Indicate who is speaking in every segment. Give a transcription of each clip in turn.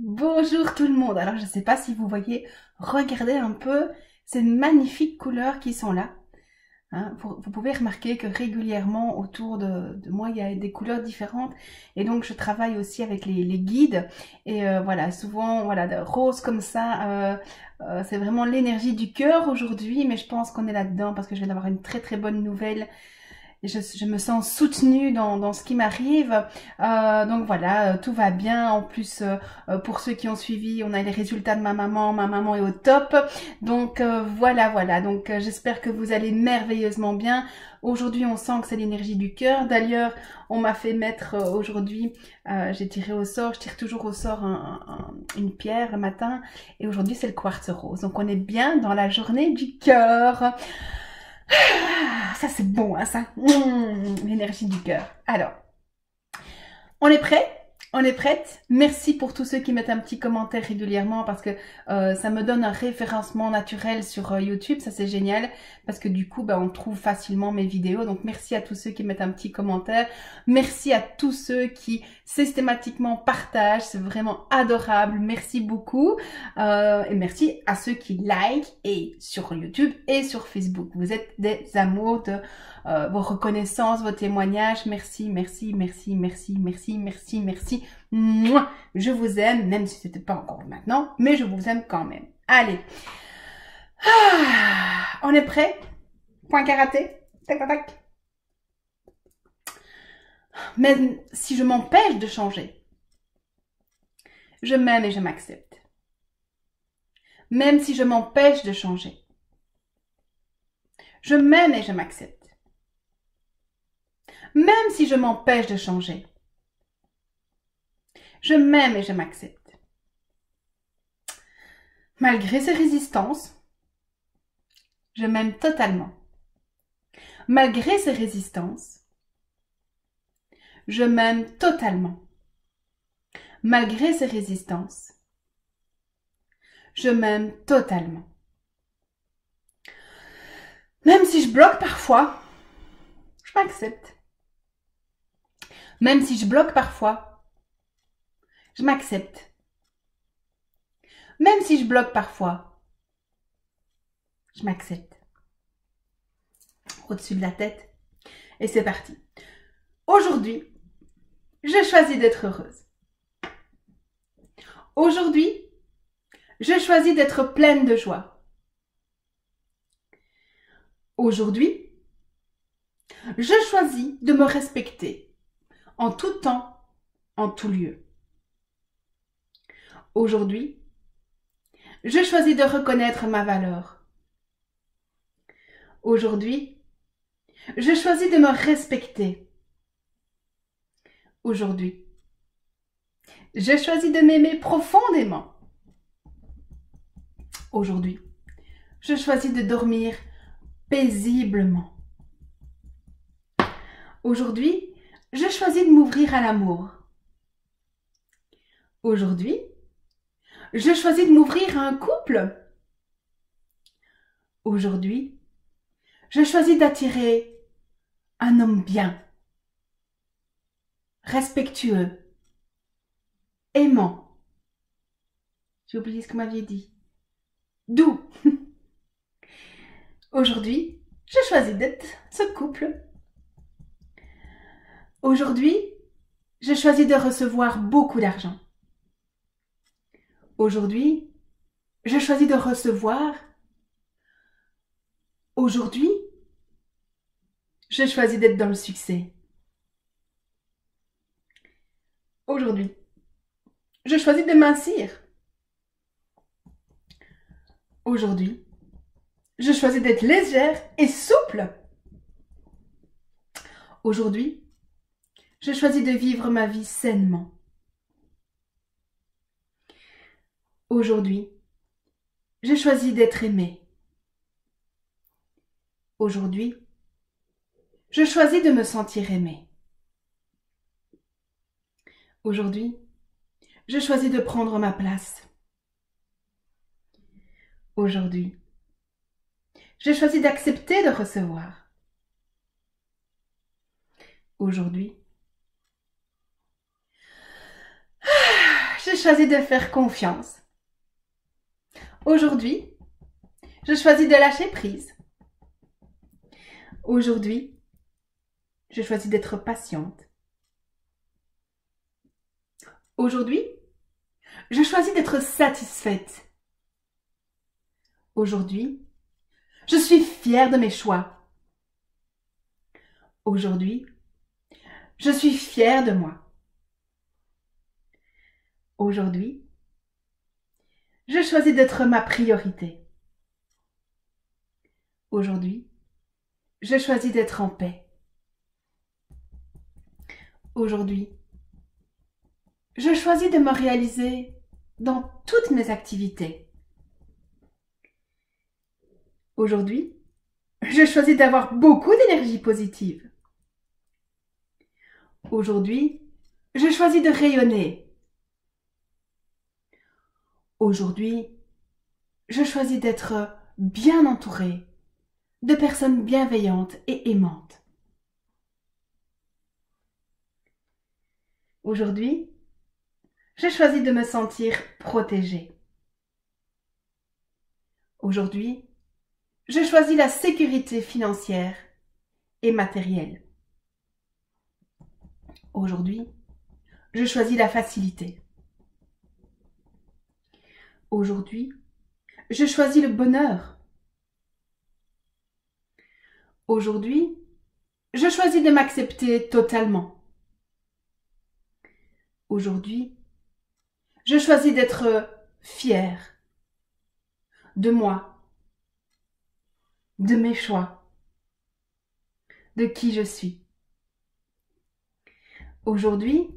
Speaker 1: Bonjour tout le monde. Alors je ne sais pas si vous voyez, regardez un peu ces magnifiques couleurs qui sont là. Hein. Vous pouvez remarquer que régulièrement autour de moi il y a des couleurs différentes et donc je travaille aussi avec les guides et voilà, souvent voilà, de rose comme ça, c'est vraiment l'énergie du cœur aujourd'hui, mais je pense qu'on est là-dedans parce que je viens d'avoir une très très bonne nouvelle. Et je me sens soutenue dans ce qui m'arrive. Donc voilà, tout va bien. En plus, pour ceux qui ont suivi, on a les résultats de ma maman. Ma maman est au top. Donc voilà. Donc j'espère que vous allez merveilleusement bien. Aujourd'hui, on sent que c'est l'énergie du cœur. D'ailleurs, on m'a fait mettre aujourd'hui, j'ai tiré au sort, je tire toujours au sort une pierre le matin. Et aujourd'hui, c'est le quartz rose. Donc on est bien dans la journée du cœur. Ah, ça c'est bon, hein, ça. L'énergie du cœur. Alors, on est prêt? On est prête? Merci pour tous ceux qui mettent un petit commentaire régulièrement parce que ça me donne un référencement naturel sur YouTube, ça c'est génial parce que du coup on trouve facilement mes vidéos. Donc merci à tous ceux qui mettent un petit commentaire, merci à tous ceux qui systématiquement partagent, c'est vraiment adorable, merci beaucoup et merci à ceux qui like et sur YouTube et sur Facebook. Vous êtes des amours de vos reconnaissances, vos témoignages. Merci. Mouah, je vous aime, même si c'était pas encore maintenant, mais je vous aime quand même. Allez. On est prêt? Point karaté. Tac, tac, tac. Même si je m'empêche de changer, je m'aime et je m'accepte. Même si je m'empêche de changer, je m'aime et je m'accepte. Même si je m'empêche de changer, je m'aime et je m'accepte. Malgré ces résistances, je m'aime totalement. Malgré ces résistances, je m'aime totalement. Malgré ces résistances, je m'aime totalement. Même si je bloque parfois, je m'accepte. Même si je bloque parfois, je m'accepte. Même si je bloque parfois, je m'accepte. Au-dessus de la tête. Et c'est parti. Aujourd'hui, je choisis d'être heureuse. Aujourd'hui, je choisis d'être pleine de joie. Aujourd'hui, je choisis de me respecter en tout temps, en tout lieu. Aujourd'hui, je choisis de reconnaître ma valeur. Aujourd'hui, je choisis de me respecter. Aujourd'hui, je choisis de m'aimer profondément. Aujourd'hui, je choisis de dormir paisiblement. Aujourd'hui, je choisis de m'ouvrir à l'amour. Aujourd'hui, je choisis de m'ouvrir à un couple. Aujourd'hui, je choisis d'attirer un homme bien, respectueux, aimant. J'ai oublié ce que vous m'aviez dit. Doux. Aujourd'hui, je choisis d'être ce couple. Aujourd'hui, je choisis de recevoir beaucoup d'argent. Aujourd'hui, je choisis de recevoir. Aujourd'hui, je choisis d'être dans le succès. Aujourd'hui, je choisis de mincir. Aujourd'hui, je choisis d'être légère et souple. Aujourd'hui, je choisis de vivre ma vie sainement. Aujourd'hui, je choisis d'être aimée. Aujourd'hui, je choisis de me sentir aimée. Aujourd'hui, je choisis de prendre ma place. Aujourd'hui, je choisis d'accepter de recevoir. Aujourd'hui, je choisis de faire confiance. Aujourd'hui, je choisis de lâcher prise. Aujourd'hui, je choisis d'être patiente. Aujourd'hui, je choisis d'être satisfaite. Aujourd'hui, je suis fière de mes choix. Aujourd'hui, je suis fière de moi. Aujourd'hui, je choisis d'être ma priorité. Aujourd'hui, je choisis d'être en paix. Aujourd'hui, je choisis de me réaliser dans toutes mes activités. Aujourd'hui, je choisis d'avoir beaucoup d'énergie positive. Aujourd'hui, je choisis de rayonner. Aujourd'hui, je choisis d'être bien entourée de personnes bienveillantes et aimantes. Aujourd'hui, je choisis de me sentir protégée. Aujourd'hui, je choisis la sécurité financière et matérielle. Aujourd'hui, je choisis la facilité. Aujourd'hui, je choisis le bonheur. Aujourd'hui, je choisis de m'accepter totalement. Aujourd'hui, je choisis d'être fière de moi, de mes choix, de qui je suis. Aujourd'hui,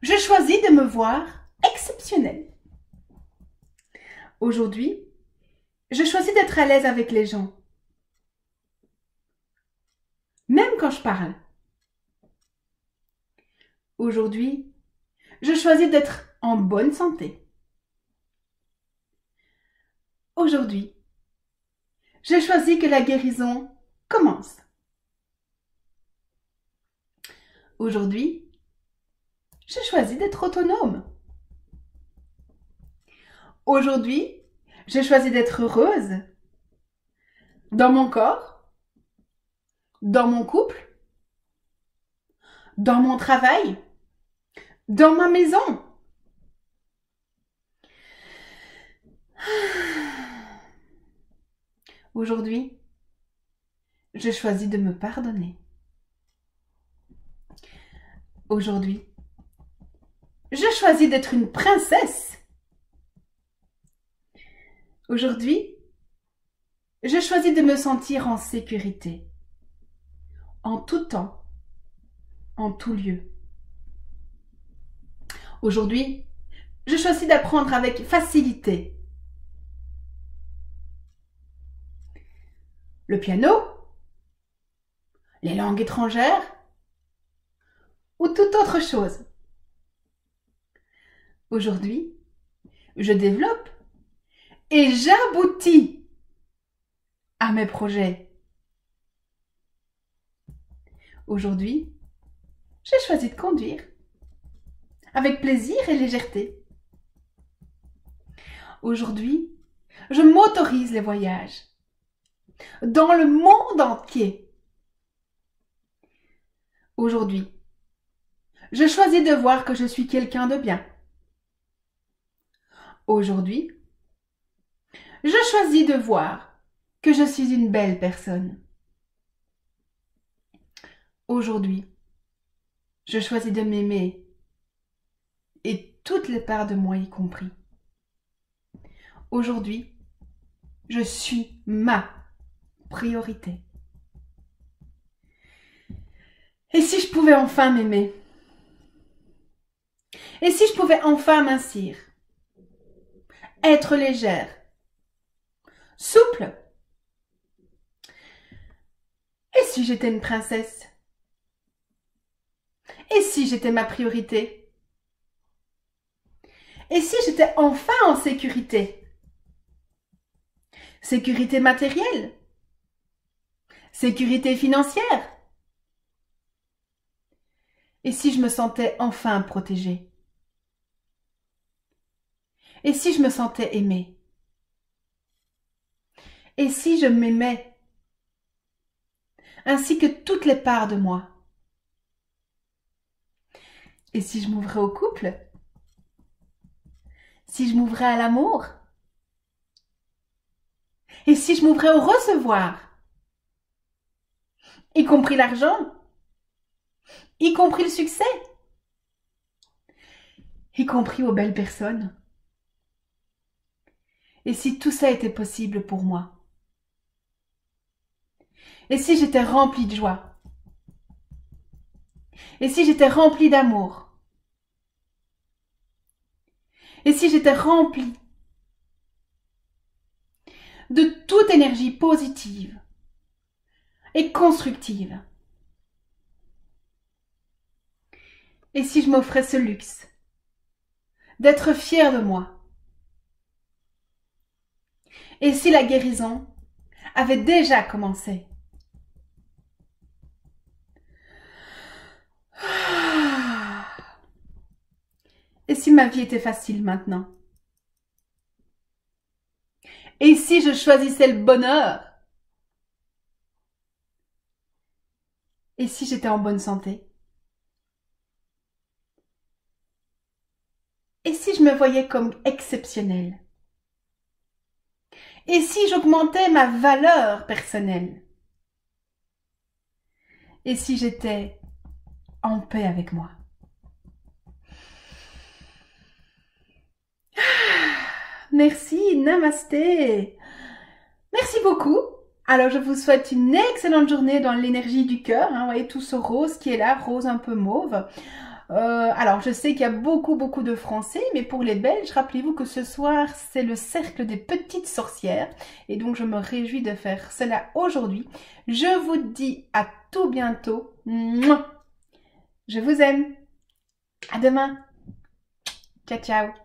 Speaker 1: je choisis de me voir exceptionnelle. Aujourd'hui, je choisis d'être à l'aise avec les gens, même quand je parle. Aujourd'hui, je choisis d'être en bonne santé. Aujourd'hui, je choisis que la guérison commence. Aujourd'hui, je choisis d'être autonome. Aujourd'hui, je choisis d'être heureuse dans mon corps, dans mon couple, dans mon travail, dans ma maison. Aujourd'hui, je choisis de me pardonner. Aujourd'hui, je choisis d'être une princesse. Aujourd'hui, je choisis de me sentir en sécurité, en tout temps, en tout lieu. Aujourd'hui, je choisis d'apprendre avec facilité. Le piano, les langues étrangères ou toute autre chose. Aujourd'hui, je développe et j'aboutis à mes projets. Aujourd'hui, j'ai choisi de conduire avec plaisir et légèreté. Aujourd'hui, je m'autorise les voyages dans le monde entier. Aujourd'hui, je choisis de voir que je suis quelqu'un de bien. Aujourd'hui, je choisis de voir que je suis une belle personne. Aujourd'hui, je choisis de m'aimer et toutes les parts de moi y compris. Aujourd'hui, je suis ma priorité. Et si je pouvais enfin m'aimer? Et si je pouvais enfin mincir? Être légère? Souple? Et si j'étais une princesse? Et si j'étais ma priorité? Et si j'étais enfin en sécurité? Sécurité matérielle? Sécurité financière? Et si je me sentais enfin protégée? Et si je me sentais aimée? Et si je m'aimais, ainsi que toutes les parts de moi? Et si je m'ouvrais au couple? Si je m'ouvrais à l'amour? Et si je m'ouvrais au recevoir? Y compris l'argent? Y compris le succès? Y compris aux belles personnes? Et si tout ça était possible pour moi? Et si j'étais remplie de joie? Et si j'étais remplie d'amour? Et si j'étais remplie de toute énergie positive et constructive? Et si je m'offrais ce luxe d'être fière de moi? Et si la guérison avait déjà commencé? Et si ma vie était facile maintenant? Et si je choisissais le bonheur? Et si j'étais en bonne santé? Et si je me voyais comme exceptionnelle? Et si j'augmentais ma valeur personnelle? Et si j'étais en paix avec moi? Merci, namasté. Merci beaucoup. Alors, je vous souhaite une excellente journée dans l'énergie du cœur. Vous voyez tout ce rose qui est là, rose un peu mauve. Alors, je sais qu'il y a beaucoup de Français, mais pour les Belges, rappelez-vous que ce soir, c'est le cercle des petites sorcières. Et donc, je me réjouis de faire cela aujourd'hui. Je vous dis à tout bientôt. Mouah. Je vous aime. À demain. Ciao, ciao.